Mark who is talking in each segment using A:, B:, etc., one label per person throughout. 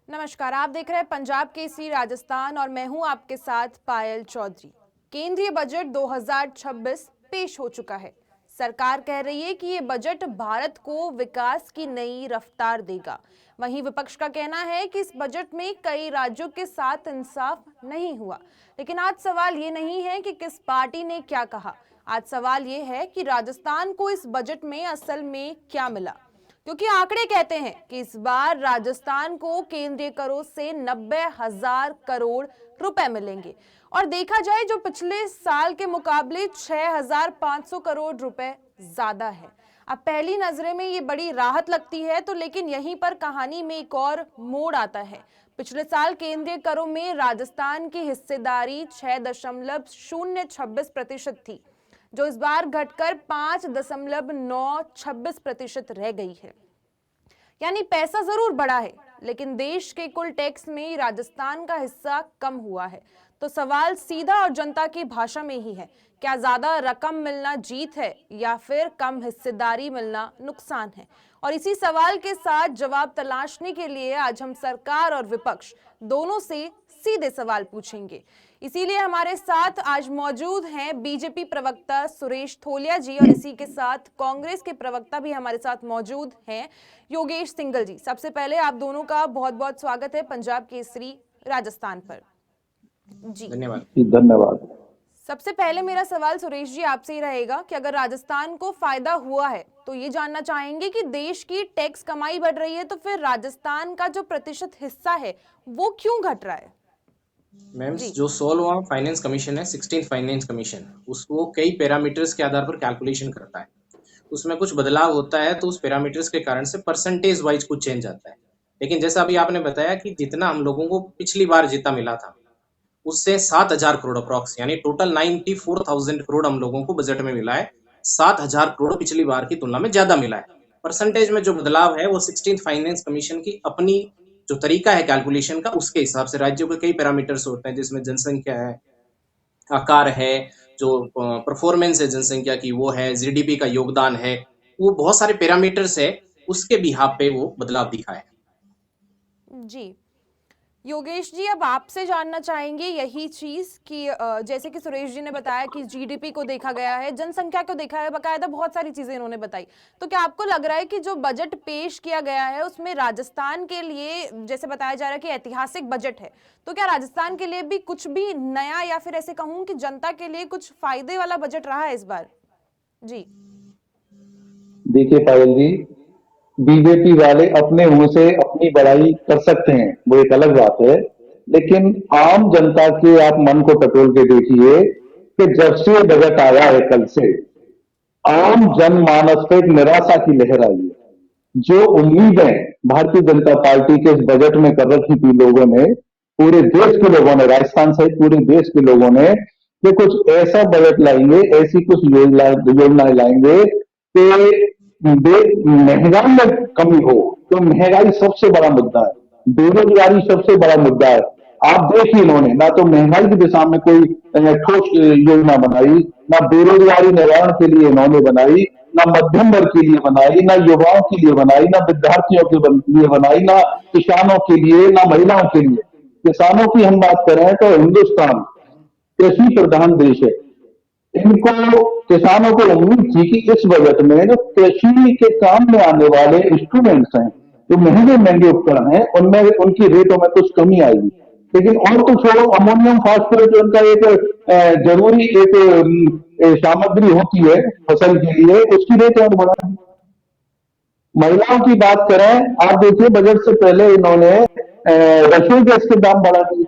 A: नमस्कार, आप देख रहे हैं पंजाब केसरी राजस्थान और मैं हूं आपके साथ पायल चौधरी। केंद्रीय बजट 2026 पेश हो चुका है। सरकार कह रही है कि ये बजट भारत को विकास की नई रफ्तार देगा। वहीं विपक्ष का कहना है कि इस बजट में कई राज्यों के साथ इंसाफ नहीं हुआ। लेकिन आज सवाल ये नहीं है कि किस पार्टी ने क्या कहा, आज सवाल ये है कि राजस्थान को इस बजट में असल में क्या मिला। क्योंकि आंकड़े कहते हैं कि इस बार राजस्थान को केंद्रीय करों से 90,000 करोड़ रुपए मिलेंगे और देखा जाए जो पिछले साल के मुकाबले 6,500 करोड़ रुपए ज्यादा है। अब पहली नजरे में ये बड़ी राहत लगती है तो लेकिन यहीं पर कहानी में एक और मोड़ आता है। पिछले साल केंद्रीय करों में राजस्थान की हिस्सेदारी 6.026% थी, जो इस बार घटकर 5.926% रह गई है। यानी पैसा जरूर बढ़ा है, लेकिन देश के कुल टैक्स में राजस्थान का हिस्सा कम हुआ है। तो सवाल सीधा और जनता की भाषा में ही है, क्या ज्यादा रकम मिलना जीत है या फिर कम हिस्सेदारी मिलना नुकसान है। और इसी सवाल के साथ जवाब तलाशने के लिए आज हम सरकार और विपक्ष दोनों से सीधे सवाल पूछेंगे। इसीलिए हमारे साथ आज मौजूद हैं बीजेपी प्रवक्ता सुरेश थोलिया जी और इसी के साथ कांग्रेस के प्रवक्ता भी हमारे साथ मौजूद हैं योगेश सिंघल जी। सबसे पहले आप दोनों का बहुत बहुत स्वागत है पंजाब केसरी राजस्थान पर। जी
B: धन्यवाद।
A: सबसे पहले मेरा सवाल सुरेश जी आपसे ही रहेगा कि अगर राजस्थान को फायदा हुआ है तो ये जानना चाहेंगे कि देश की टैक्स कमाई बढ़ रही है तो फिर राजस्थान का जो प्रतिशत हिस्सा है वो क्यों घट रहा है।
C: मैम, जो 16वां फाइनेंस कमीशन है, 16th फाइनेंस कमीशन, उसको कई पैरामीटर्स के आधार पर कैलकुलेशन करता है। उसमें कुछ बदलाव होता है तो उस पैरामीटर्स के कारण से परसेंटेज वाइज कुछ चेंज आता है। लेकिन जैसा अभी आपने बताया कि जितना हम लोगों को पिछली बार जितना मिला था उससे 7,000 करोड़ अप्रॉक्स, यानी टोटल 94,000 करोड़ हम लोगों को बजट में मिला है। 7,000 करोड़ पिछली बार की तुलना में ज्यादा मिला है। परसेंटेज में जो बदलाव है वो 16th फाइनेंस कमीशन की अपनी जो तरीका है कैलकुलेशन का, उसके हिसाब से राज्यों के कई पैरामीटर्स होते हैं, जिसमें जनसंख्या है, आकार है, जो परफॉर्मेंस है जनसंख्या की वो है, जीडीपी का योगदान है, वो बहुत सारे पैरामीटर्स है, उसके बिहाफ पे वो बदलाव दिखा है।
A: जी योगेश जी, अब आपसे जानना चाहेंगे यही चीज कि जैसे कि सुरेश जी ने बताया कि जीडीपी को देखा गया है, जनसंख्या को देखा है, बकायदा बहुत सारी चीजें इन्होंने बताई। तो क्या आपको लग रहा है कि जो बजट पेश किया गया है उसमें राजस्थान के लिए, जैसे बताया जा रहा है कि ऐतिहासिक बजट है, तो क्या राजस्थान के लिए भी कुछ भी नया या फिर ऐसे कहूं कि जनता के लिए कुछ फायदे वाला बजट रहा है इस बार। जी
B: देखिए पायल जी, बीजेपी वाले अपने मुंह से अपनी बड़ाई कर सकते हैं, वो एक अलग बात है, लेकिन आम जनता के आप मन को टटोल के देखिए कि जब से बजट आया है कल से आम जनमानस पे एक निराशा की लहर आई है। जो उम्मीदें भारतीय जनता पार्टी के इस बजट में कर रखी थी लोगों ने, पूरे देश के लोगों ने, राजस्थान सहित पूरे देश के लोगों ने, कि कुछ ऐसा बजट लाएंगे, ऐसी कुछ योजनाएं लाएंगे कि महंगाई में कमी हो। तो महंगाई सबसे बड़ा मुद्दा है, बेरोजगारी सबसे बड़ा मुद्दा है। आप देखिए, इन्होंने ना तो महंगाई की दिशा में कोई ठोस योजना बनाई, ना बेरोजगारी निवारण के लिए इन्होंने बनाई, ना मध्यम वर्ग के लिए बनाई, ना युवाओं के लिए बनाई, ना विद्यार्थियों के लिए बनाई, ना किसानों के लिए, ना महिलाओं के लिए। किसानों की हम बात करें तो हिंदुस्तान कृषि प्रधान देश है। इनको, किसानों को उम्मीद थी कि इस बजट में जो कृषि के काम में आने वाले इंस्ट्रूमेंट्स हैं, जो महंगे महंगे उपकरण हैं, उनमें उनकी रेटों में कुछ कमी आएगी। लेकिन और तो छोड़ो, अमोनियम फास्फोरेट उनका एक जरूरी एक सामग्री होती है फसल के लिए, उसकी रेट और बढ़ा दी। महिलाओं की बात करें, आप देखिए बजट से पहले इन्होंने रसोई गैस के दाम बढ़ा दिए।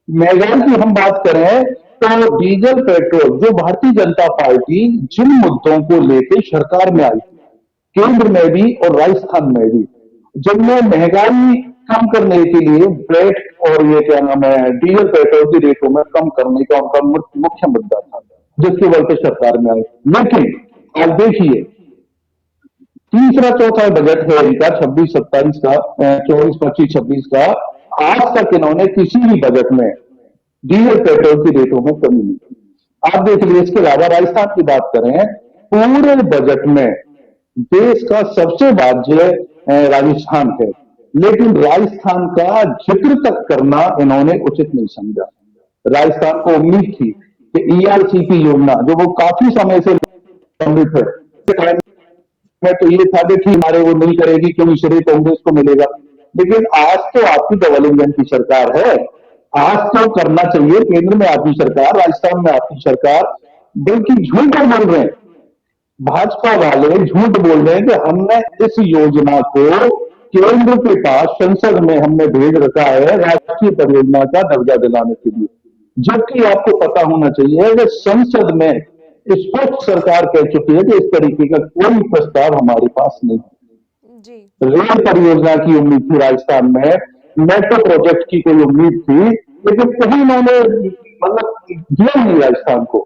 B: महंगाई की हम बात करें तो डीजल पेट्रोल, जो भारतीय जनता पार्टी जिन मुद्दों को लेकर सरकार में आई, केंद्र में भी और राजस्थान में भी, जिनमें महंगाई कम करने के लिए ब्रेड और ये क्या नाम है डीजल पेट्रोल की रेटों में कम करने का उनका मुख्य मुद्दा था, जिसके बल पे सरकार में आई। लेकिन आप देखिए, तीसरा चौथा बजट है इनका 26-27 का, 24-25-26 का, आज तक इन्होंने किसी भी बजट में डीजल पेट्रोल की रेटों में कमी नहीं की। आप देख लीजिए, इसके अलावा राजस्थान की बात करें, पूरे बजट में देश का सबसे राज्य राजस्थान है, लेकिन राजस्थान का जिक्र तक करना इन्होंने उचित नहीं समझा। राजस्थान को उम्मीद थी कि ईआरसीपी योजना जो वो काफी समय से लंबित है में तो ये था कि ठीक हमारे वो नहीं करेगी क्योंकि श्रेय कांग्रेस को मिलेगा। लेकिन आज तो आपकी डबल इंजन की सरकार है, आज तो करना चाहिए। केंद्र में आपकी सरकार, राजस्थान में आपकी सरकार, बल्कि झूठ बोल रहे हैं भाजपा वाले, झूठ बोल रहे हैं कि हमने इस योजना को केंद्र के पास संसद में हमने भेज रखा है राष्ट्रीय परियोजना का दर्जा दिलाने के लिए। जबकि आपको पता होना चाहिए कि संसद में स्पष्ट सरकार कह चुकी है कि इस तरीके का कोई प्रस्ताव हमारे पास नहीं है।
A: जी
B: रेल परियोजना की उम्मीद थी राजस्थान में, मेट्रो प्रोजेक्ट की कोई उम्मीद थी, लेकिन कहीं मैंने मतलब दिया नहीं राजस्थान को।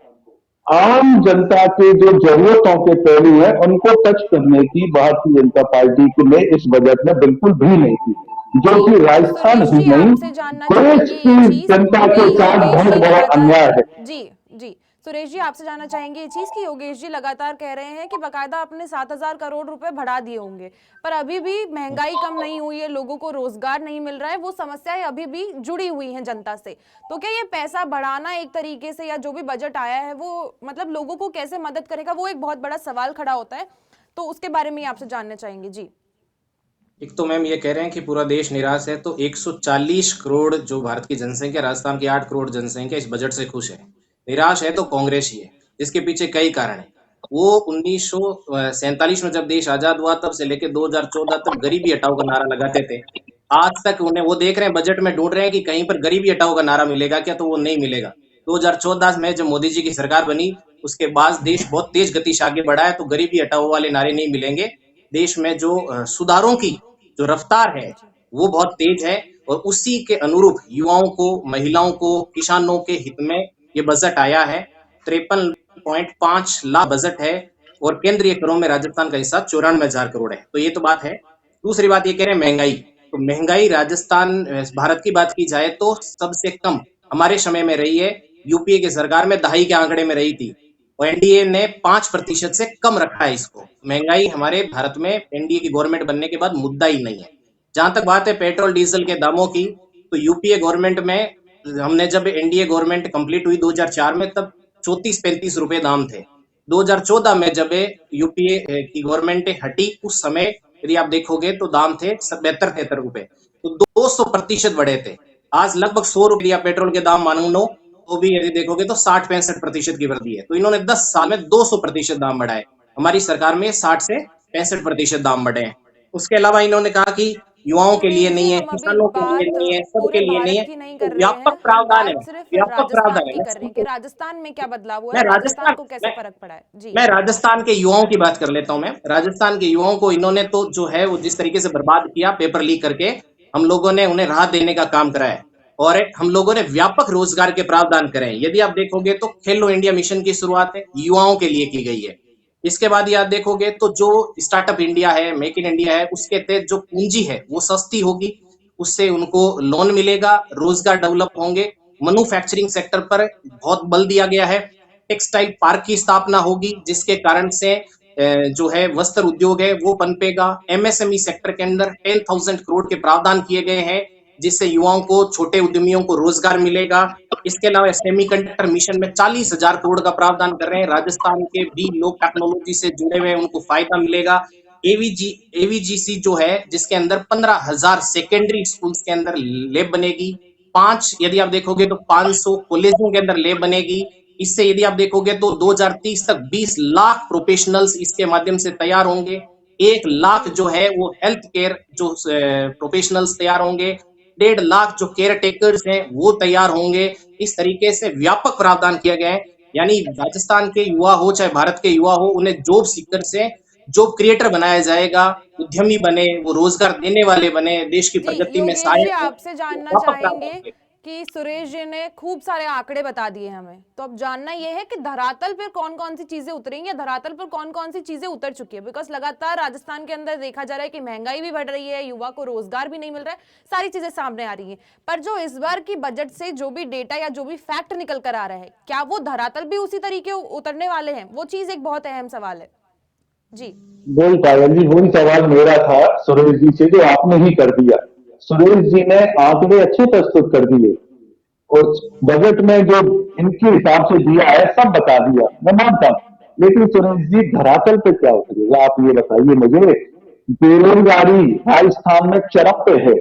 B: आम जनता के जो जरूरतों के पहलू हैं उनको टच करने की भारतीय जनता पार्टी ने इस बजट में बिल्कुल भी नहीं की, जो
A: जी,
B: कि राजस्थान
A: सुरेश
B: ही
A: जी
B: नहीं
A: आपसे जानना
B: देश
A: चाहेंगे
B: की
A: ये चीज
B: जनता
A: कि
B: के साथ
A: योगेश
B: बहुत
A: जी
B: बड़ा अन्याय
A: लगातार
B: है।
A: जी जी सुरेश जी आपसे जानना चाहेंगे ये चीज कि योगेश जी लगातार कह रहे हैं कि बकायदा अपने 7,000 करोड़ रुपए बढ़ा दिए होंगे, पर अभी भी महंगाई कम नहीं हुई है, लोगों को रोजगार नहीं मिल रहा है, वो समस्याएं अभी भी जुड़ी हुई हैं जनता से। तो क्या ये पैसा बढ़ाना एक तरीके से या जो भी बजट आया है वो मतलब लोगों को कैसे मदद करेगा, वो एक बहुत बड़ा सवाल खड़ा होता है। तो उसके बारे में आपसे जानना चाहेंगे। जी
C: एक तो मैम ये कह रहे हैं कि पूरा देश निराश है, तो 140 करोड़ जो भारत की जनसंख्या, राजस्थान की 8 करोड़ जनसंख्या इस बजट से खुश है। निराश है तो कांग्रेस ही है, जिसके पीछे कई कारण है। वो 1947 में जब देश आजाद हुआ तब से लेकर 2014 तक गरीबी हटाओ का नारा लगाते थे। आज तक उन्हें वो देख रहे हैं, बजट में ढूंढ रहे हैं कि कहीं पर गरीबी हटाओ का नारा मिलेगा क्या, तो वो नहीं मिलेगा। 2014 में जब मोदी जी की सरकार बनी उसके बाद देश बहुत तेज गति से आगे बढ़ा है, तो गरीबी हटाओ वाले नारे नहीं मिलेंगे। देश में जो सुधारों की जो रफ्तार है
A: जी
C: वो बहुत तेज है, और उसी के अनुरूप युवाओं को, महिलाओं को, किसानों के हित में ये बजट आया है। 53.5 लाख बजट है, और केंद्रीय करों में राजस्थान का हिस्सा 94,000 करोड़ है। तो ये तो बात है। दूसरी बात ये कह रहे हैं महंगाई, तो महंगाई राजस्थान भारत की बात की जाए तो सबसे कम हमारे समय में रही है। यूपीए की सरकार में दहाई के आंकड़े में रही थी, और एनडीए ने 5% से कम रखा है इसको। महंगाई हमारे भारत में एनडीए की गवर्नमेंट बनने के बाद मुद्दा ही नहीं है। जहां तक बात है पेट्रोल डीजल के दामों की, तो यूपीए गवर्नमेंट में हमने जब एनडीए गवर्नमेंट कंप्लीट हुई 2004 में, तब 34-35 रुपए दाम थे। 2014 में जब यूपीए की गवर्नमेंट हटी, उस समय यदि आप देखोगे तो दाम थे 72-73 रुपए, तो 200% बढ़े थे। आज लगभग 100 रुपए या पेट्रोल के दाम मानो तो भी यदि देखोगे तो 60-65% की वृद्धि है। तो इन्होंने 10 साल में 200% दाम बढ़ाए। हमारी सरकार में 60 से 65% दाम बढ़े हैं। उसके अलावा इन्होंने कहा कि युवाओं के लिए
A: सुरेश जी
C: नहीं है,
A: हम अभी
C: किसानों के लिए
A: बात
C: नहीं है, सबके
A: पूरे
C: लिए नहीं
A: भारत
C: है।
A: की नहीं
C: तो
A: कर रहे
C: व्यापक
A: हैं, हम
C: प्रावधान है,
A: बात सिर्फ
C: व्यापक प्रावधान
A: राजस्थान
C: है।
A: की कर रहे हैं कि राजस्थान में क्या बदलाव हुआ है
C: मैं
A: और राजस्थान
C: राजस्थान
A: को कैसे
C: मैं
A: फर्क पड़ा है। जी
C: मैं राजस्थान के युवाओं की बात कर लेता हूं। मैं राजस्थान के युवाओं को इन्होंने तो जो है वो जिस तरीके से बर्बाद किया पेपर लीक करके, हम लोगों ने उन्हें राहत देने का काम करा है, और हम लोगों ने व्यापक रोजगार के प्रावधान करे हैं। यदि आप देखोगे तो खेलो इंडिया मिशन की शुरुआत है युवाओं के लिए की गई है। इसके बाद याद देखोगे तो जो स्टार्टअप इंडिया है, मेक इन इंडिया है, उसके तहत जो पूंजी है वो सस्ती होगी, उससे उनको लोन मिलेगा, रोजगार डेवलप होंगे। मैन्युफैक्चरिंग सेक्टर पर बहुत बल दिया गया है। टेक्सटाइल पार्क की स्थापना होगी, जिसके कारण से जो है वस्त्र उद्योग है वो पनपेगा। एमएसएमई सेक्टर के अंदर 10,000 करोड़ के प्रावधान किए गए हैं, जिससे युवाओं को, छोटे उद्यमियों को रोजगार मिलेगा। इसके अलावा सेमीकंडक्टर मिशन में 40,000 करोड़ का प्रावधान कर रहे हैं। राजस्थान के भी लोग टेक्नोलॉजी से जुड़े हुए हैं, उनको फायदा मिलेगा। एवीजी एवीजीसी जो है, जिसके अंदर 15,000 सेकेंडरी स्कूल्स के अंदर लैब बनेगी। 5 यदि आप देखोगे तो 500 कॉलेजों के अंदर लैब बनेगी। इससे यदि आप देखोगे तो 2030 तक 20 लाख प्रोफेशनल्स इसके माध्यम से तैयार होंगे। 1 लाख
A: जी
C: जो है वो हेल्थ केयर जो प्रोफेशनल्स तैयार होंगे। 1.5 लाख जो केयर टेकर्स हैं वो तैयार होंगे। इस तरीके से व्यापक प्रावधान किया गया है। यानी राजस्थान के युवा हो चाहे भारत के युवा हो, उन्हें जॉब सीकर से जॉब क्रिएटर बनाया जाएगा। उद्यमी बने, वो रोजगार देने वाले बने, देश की
A: जी
C: प्रगति में
A: योगेश जी
C: सहायक हो,
A: आपसे जानना
C: व्यापक
A: चाहेंगे
C: प्रावधान किए।
A: कि सुरेश जी ने खूब सारे आंकड़े बता दिए हमें, तो अब जानना यह है कि धरातल पर कौन कौन सी चीजें उतरेंगी या धरातल पर कौन कौन सी चीजें उतर चुकी है। बिकॉज लगातार राजस्थान के अंदर देखा जा रहा है कि महंगाई भी बढ़ रही है, युवा को रोजगार भी नहीं मिल रहा है, सारी चीजें सामने आ रही है, पर जो इस बार की बजट से जो भी डेटा या जो भी फैक्ट निकल कर आ रहा है, क्या वो धरातल भी उसी तरीके उतरने वाले हैं, वो चीज एक बहुत अहम सवाल है। जी
B: वही पायल जी, वही सवाल मेरा था सुरेश जी से, जो आपने ही कर दिया। सुरेश जी ने आंकड़े अच्छे प्रस्तुत कर दिए और बजट में जो इनके हिसाब से दिया है सब बता दिया, मैं मानता हूं। लेकिन सुरेश जी, धरातल पे क्या उतरेगा आप ये बताइए मुझे। बेरोजगारी राजस्थान में चरम पे है,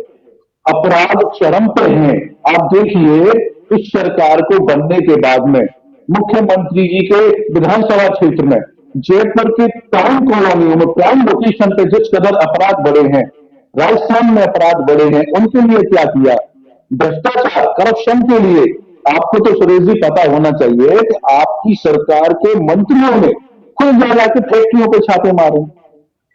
B: अपराध चरम पे हैं। आप देखिए, इस सरकार को बनने के बाद में मुख्यमंत्री जी के विधानसभा क्षेत्र में, जयपुर के टाउन कॉलोनियों में, प्राइम लोकेशन पे जिस कदर अपराध बढ़े हैं, राजस्थान में अपराध बढ़े हैं, उनके लिए क्या किया? भ्रष्टाचार, करप्शन के लिए आपको तो सुरेश जी पता होना चाहिए कि आपकी सरकार के मंत्रियों ने खुद जा जाके फैक्ट्रियों पे छापे मारे,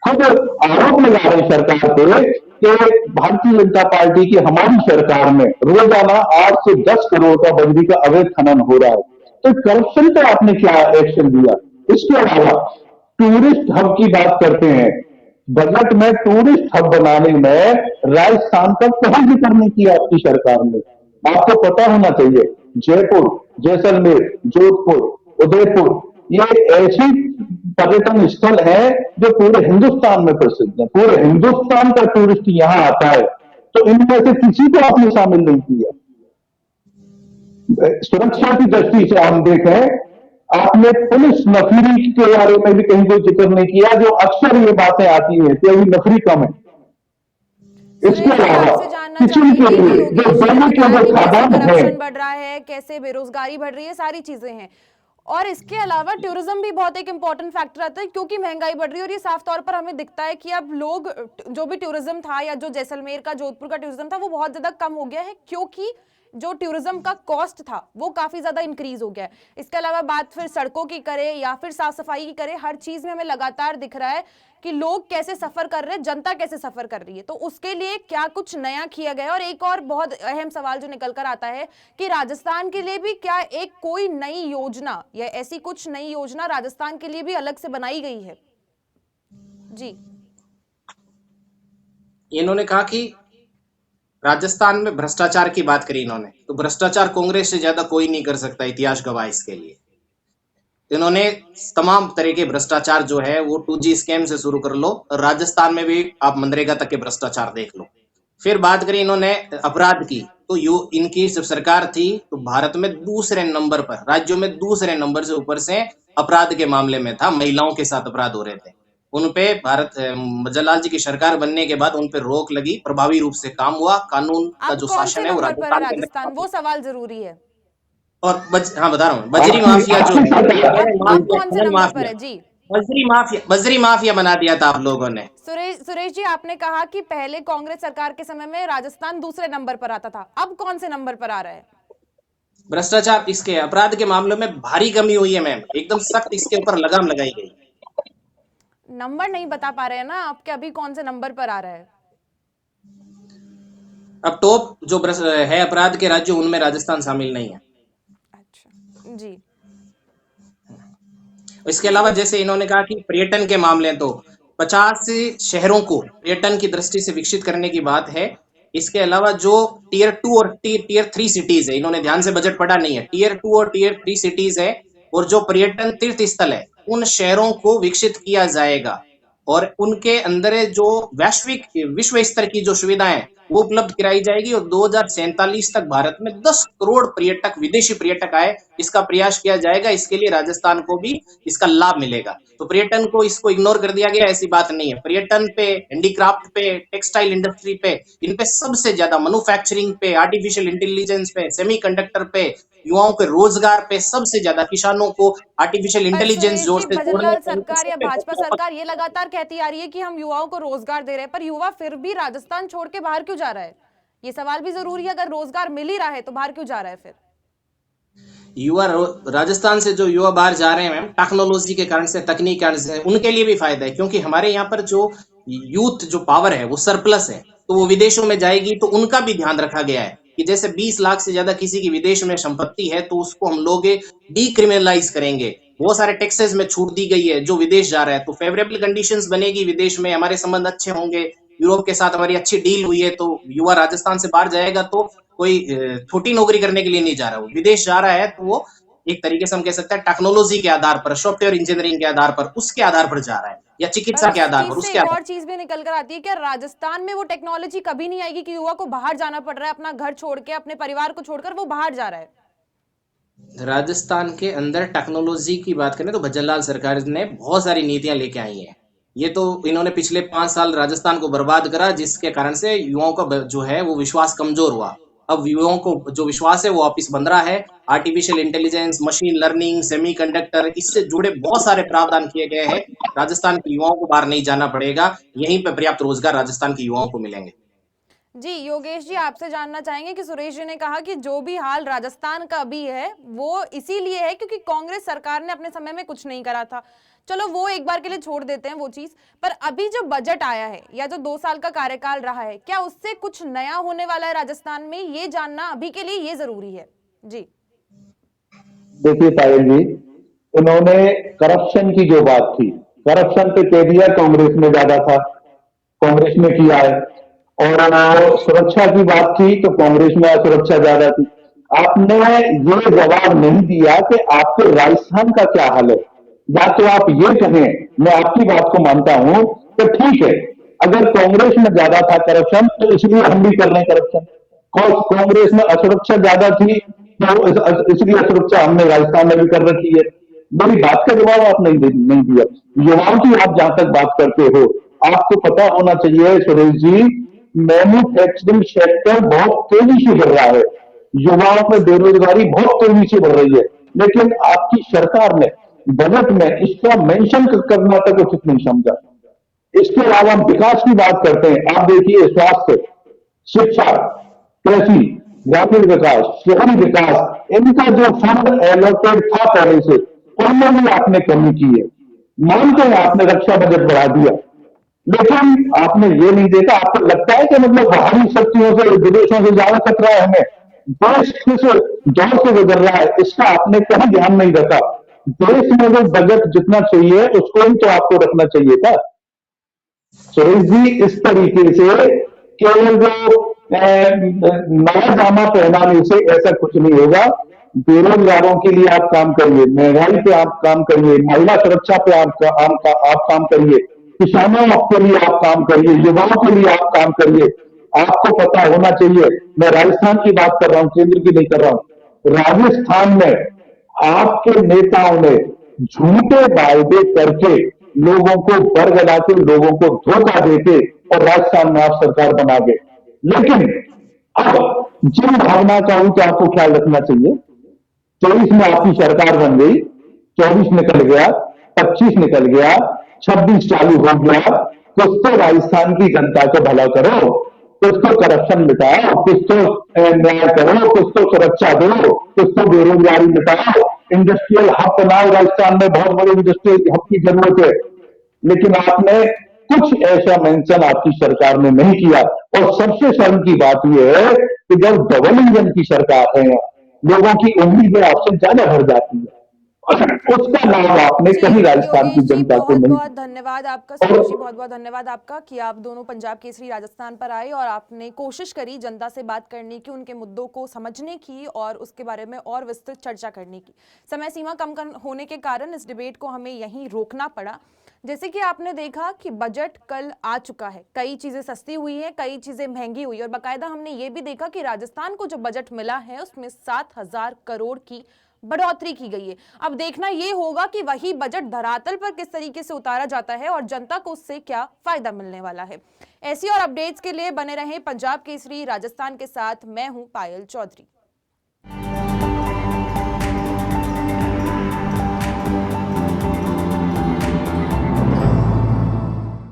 B: खुद आरोप लगा रहे सरकार पे कि भारतीय जनता पार्टी की हमारी सरकार में रोजाना 8 से 10 करोड़ का बजरी का अवैध खनन हो रहा है। तो करप्शन पे आपने क्या एक्शन लिया? इसके अलावा टूरिस्ट हब की बात करते हैं, बजट में टूरिस्ट हब बनाने में राजस्थान का कहीं जिक्र नहीं किया आपकी सरकार ने। आपको पता होना चाहिए, जयपुर, जैसलमेर, जोधपुर, उदयपुर, ये ऐसे पर्यटन स्थल है जो पूरे हिंदुस्तान में प्रसिद्ध है। पूरे हिंदुस्तान का टूरिस्ट यहां आता है, तो इनमें से किसी को आपने शामिल नहीं किया। सुरक्षा की दृष्टि से हम देखें, आपने पुलिस नफरी के बारे में भी कहीं कोई जिक्र नहीं किया, जो अक्सर ये बातें आती हैं कि अभी नफरी कम है। इसके
A: सुरेश जी
B: अलावा
A: आपसे जानना
B: किचन के
A: चाहेंगे कि
B: लिए जो
A: योगेश जी ने
B: दैनिक के
A: बताया
B: जो
A: कि कैसे
B: खाद्यान्न है,
A: करप्शन बढ़ रहा है, कैसे बेरोजगारी बढ़ रही है, सारी चीजें हैं। और इसके अलावा टूरिज्म भी बहुत एक इंपॉर्टेंट फैक्टर आता है, क्योंकि महंगाई बढ़ रही है और ये साफ तौर पर हमें दिखता है कि अब लोग, जो भी टूरिज्म था या जो जैसलमेर का, जोधपुर का टूरिज्म था, वो बहुत ज्यादा कम हो गया है, क्योंकि जो टूरिज्म का कॉस्ट था वो काफी ज्यादा इंक्रीज हो गया है। इसके अलावा बात फिर सड़कों की करें या फिर साफ सफाई की करें, हर चीज में हमें लगातार दिख रहा है कि लोग कैसे सफर कर रहे हैं, जनता कैसे सफर कर रही है। तो उसके लिए क्या कुछ नया किया गया? और एक और बहुत अहम सवाल जो निकल कर आता है कि राजस्थान के लिए भी क्या एक कोई नई योजना या ऐसी कुछ नई योजना राजस्थान के लिए भी अलग से बनाई गई है? जी
C: इन्होंने कहा कि राजस्थान में भ्रष्टाचार की बात करी इन्होंने, तो भ्रष्टाचार कांग्रेस से ज्यादा कोई नहीं कर सकता, इतिहास गवाह इसके लिए। इन्होंने तमाम तरह के भ्रष्टाचार जो है वो 2G स्कैम से शुरू कर लो, और राजस्थान में भी आप मनरेगा तक के भ्रष्टाचार देख लो। फिर बात करी इन्होंने अपराध की, तो इनकी जब सरकार थी तो भारत में दूसरे नंबर पर, राज्यों में दूसरे नंबर से ऊपर से अपराध के मामले में था, महिलाओं के साथ अपराध हो रहे थे। उनपे जलाल जी की सरकार बनने के बाद उन पे रोक लगी, प्रभावी रूप से काम हुआ, कानून का
A: अब
C: जो
A: कौन से
C: शासन है वो
A: नंबर पर है
C: राजस्थान के अंदर
A: राजस्थान,
C: काफी।
A: वो सवाल जरूरी है।
C: और हाँ बता रहा हूँ, बजरी
B: आपकी
C: माफिया जो
B: आपकी
C: है,
B: सरकार,
A: अब
C: माफिया,
A: कौन से
C: खनन
A: नंबर पर
C: माफिया,
A: है? जी
C: बजरी माफिया बना दिया था आप लोगों ने।
A: सुरेश जी, आपने कहा कि पहले कांग्रेस सरकार के समय में राजस्थान दूसरे नंबर पर आता था, अब कौन से नंबर पर आ रहा है?
C: भ्रष्टाचार, इसके अपराध के मामलों में भारी कमी हुई है मैम, एकदम सख्त इसके ऊपर लगाम लगाई गई।
A: नंबर नहीं बता पा रहे हैं ना आपके, अभी कौन से नंबर पर आ रहा है?
C: अब टॉप जो है अपराध के राज्य, उनमें राजस्थान शामिल नहीं है।
A: अच्छा जी
C: इसके
A: जी
C: अलावा
A: सुरेश।
C: जैसे इन्होंने कहा कि पर्यटन के मामले, तो 50 शहरों को पर्यटन की दृष्टि से विकसित करने की बात है। इसके अलावा जो टीयर 2 और टीयर 3 सिटीज है, इन्होंने ध्यान से बजट पढ़ा नहीं है, टीयर 2 और टीयर 3 सिटीज है, और जो पर्यटन तीर्थ स्थल है, उन शहरों को विकसित किया जाएगा, और उनके अंदर जो वैश्विक विश्व स्तर की जो सुविधाएं वो उपलब्ध कराई जाएगी, और 2047 तक भारत में 10 करोड़ पर्यटक, विदेशी पर्यटक आए, इसका प्रयास किया जाएगा। इसके लिए राजस्थान को भी इसका लाभ मिलेगा। तो पर्यटन को, इसको इग्नोर कर दिया गया, ऐसी बात नहीं है। पर्यटन पे, हैंडीक्राफ्ट पे, टेक्सटाइल इंडस्ट्री पे, इन पे सबसे ज्यादा, मैन्युफैक्चरिंग पे, आर्टिफिशियल इंटेलिजेंस पे, सेमीकंडक्टर पे, युवाओं के रोजगार पे सबसे ज्यादा, किसानों को आर्टिफिशियल
A: पर
C: इंटेलिजेंस
A: सुरेश जी,
C: जोड़ते जोड़ने
A: भजनलाल
C: पे, इन
A: सरकार
C: सब
A: या
C: पे
A: भाजपा
C: फोकस।
A: सरकार ये लगातार कहती आ रही है कि हम युवाओं को रोजगार दे रहे हैं, पर युवा फिर भी राजस्थान छोड़ के बाहर क्यों जा रहा है? ये सवाल भी जरूरी है, अगर रोजगार मिल ही रहा है तो बाहर क्यों जा रहा है फिर?
C: राजस्थान से जो युवा बाहर जा रहे हैं मैम, टेक्नोलॉजी के कारण से, तकनीक के कारण से, उनके लिए भी फायदा है, क्योंकि हमारे यहाँ पर जो यूथ जो पावर है वो सरप्लस है, तो वो विदेशों में जाएगी, तो उनका भी ध्यान रखा गया है कि जैसे 20 लाख से ज्यादा किसी की विदेश में संपत्ति है, तो उसको हम लोग डीक्रिमिनलाइज करेंगे। बहुत सारे टैक्सेस में छूट दी गई है जो विदेश जा रहा है, तो फेवरेबल कंडीशंस बनेगी, विदेश में हमारे संबंध अच्छे होंगे, यूरोप के साथ हमारी अच्छी डील हुई है, तो युवा राजस्थान से बाहर जाएगा तो कोई छोटी नौकरी करने के लिए नहीं जा रहा, वो विदेश जा रहा है, तो वो एक तरीके से हम कह सकते हैं टेक्नोलॉजी के आधार पर, सॉफ्टवेयर इंजीनियरिंग के आधार पर, उसके आधार पर जा रहा है। या चिकित्सा
A: पर
C: के
A: उस
C: आधार
A: चीज
C: पर,
A: से
C: उसके
A: एक
C: आधार
A: और चीज भी निकल कर आती है कि राजस्थान में वो टेक्नोलॉजी कभी नहीं आएगी कि युवा को बाहर जाना पड़ रहा है, अपना घर छोड़ के, अपने परिवार को छोड़कर वो बाहर जा रहा है।
C: राजस्थान के अंदर टेक्नोलॉजी की बात करें तो भज्जन सरकार ने बहुत सारी नीतियां लेके आई हैं। ये तो इन्होंने पिछले 5 साल राजस्थान को बर्बाद करा, जिसके कारण से युवाओं का जो है वो विश्वास कमजोर हुआ। अब युवाओं को जो विश्वास है वो वापिस बन रहा है। Artificial intelligence, machine learning, semiconductor, इससे जुड़े बहुत सारे प्रावधान किए गए हैं। राजस्थान के युवाओं को बाहर नहीं जाना पड़ेगा, यहीं पे पर्याप्त रोजगार राजस्थान के युवाओं को मिलेंगे।
A: जी योगेश जी, आपसे जानना चाहेंगे कि सुरेश जी ने कहा कि जो भी हाल राजस्थान का अभी है वो इसीलिए है क्योंकि कांग्रेस सरकार ने अपने समय में कुछ नहीं करा था। चलो वो एक बार के लिए छोड़ देते हैं वो चीज, पर अभी जो बजट आया है या जो 2 साल का कार्यकाल रहा है, क्या उससे कुछ नया होने वाला है राजस्थान में, ये जानना अभी के लिए ये जरूरी है। जी
B: देखिए पायल जी, इन्होंने करप्शन की जो बात थी, करप्शन पे कह दिया कांग्रेस में ज्यादा था, कांग्रेस ने किया है। और सुरक्षा की बात थी तो कांग्रेस में असुरक्षा ज्यादा थी। आपने ये जवाब नहीं दिया कि आपके राजस्थान का क्या हाल है। या तो आप ये कहें, मैं आपकी बात को मानता हूं कि ठीक है, अगर कांग्रेस में ज्यादा था करप्शन तो इसलिए हम भी कर रहे हैं करप्शन, कांग्रेस में असुरक्षा ज्यादा थी तो इसलिए असुरक्षा हमने राजस्थान में भी कर रखी है। मेरी बात का जवाब आप नहीं दिया। युवाओं की आप जहां तक बात करते हो, आपको पता होना चाहिए सुरेश जी, मैन्युफैक्चरिंग सेक्टर बहुत तेजी से बढ़ रहा है, युवाओं में बेरोजगारी बहुत तेजी से बढ़ रही है, लेकिन आपकी सरकार ने बजट में इसका मेंशन करना तक उचित नहीं समझा। इसके अलावा हम विकास की बात करते हैं, आप देखिए स्वास्थ्य, शिक्षा, कृषि, ग्रामीण विकास, शहरी विकास, इनका जो फंड एलोकेट था पहले से, उनमें भी आपने कमी की है। मानते हैं आपने रक्षा बजट बढ़ा दिया, लेकिन आपने ये नहीं देखा। आपको लगता है कि मतलब बाहरी शक्तियों से, विदेशों से ज्यादा खतरा है हमें, देश किस दौर से गुजर रहा है इसका आपने कहीं ध्यान नहीं रखा। देश में जो बजट जितना चाहिए उसको ही तो आपको रखना चाहिए था सुरेश जी। इस तरीके से केवल जो नया जामा पहनाने से ऐसा कुछ नहीं होगा। बेरोजगारों के लिए आप काम करिए, महंगाई पे आप काम करिए, महिला सुरक्षा पे आप काम करिए, किसानों के लिए आप काम करिए, युवाओं के लिए आप काम करिए। आपको पता होना चाहिए, मैं राजस्थान की बात कर रहा हूं, केंद्र की नहीं कर रहा हूं। राजस्थान में आपके नेताओं ने झूठे वायदे करके लोगों को बरगला के, लोगों को धोखा देके और राजस्थान में आप सरकार बना गए। लेकिन अब जिन भावना का हूं तो आपको ख्याल रखना चाहिए, 24 में आपकी सरकार बन गई, 24 निकल गया, 25 निकल गया, 26 चालू हो गया। कुछ तो राजस्थान की जनता को भला करो, कुछ तो करप्शन मिटाओ, कुछ तो न्याय करो, कुछ तो सुरक्षा दो, कुछ तो बेरोजगारी मिटाओ, इंडस्ट्रियल हब बनाओ। राजस्थान में बहुत बड़े इंडस्ट्रियल हब की जरूरत है, लेकिन आपने कुछ ऐसा मेंशन आपकी सरकार ने नहीं किया। और सबसे शर्म की बात यह है कि जब डबल इंजन की सरकार है, लोगों की उम्मीदें आपसे ज्यादा भर जाती है, उसका नाम आपने
A: जी
B: कहीं राजस्थान की
A: योगेश जी,
B: जनता को
A: बहुत
B: नहीं
A: बहुत धन्यवाद आपका,
B: दिया।
A: सुरेश जी
B: और
A: बहुत बहुत धन्यवाद आपका कि आप दोनों पंजाब केसरी राजस्थान पर आए और आपने कोशिश करी जनता से बात करने की, उनके मुद्दों को समझने की और उसके बारे में और विस्तृत चर्चा करने की। समय सीमा कम होने के कारण इस डिबेट को हमें यहीं रोकना पड़ा। जैसे कि आपने देखा कि बजट कल आ चुका है, कई चीजें सस्ती हुई हैं, कई चीजें महंगी हुई, और बाकायदा हमने ये भी देखा कि राजस्थान को जो बजट मिला है उसमें 7,000 करोड़ की बढ़ोतरी की गई है। अब देखना यह होगा कि वही बजट धरातल पर किस तरीके से उतारा जाता है और जनता को उससे क्या फायदा मिलने वाला है। ऐसी और अपडेट्स के लिए बने रहें पंजाब केसरी राजस्थान के साथ। मैं हूं पायल चौधरी।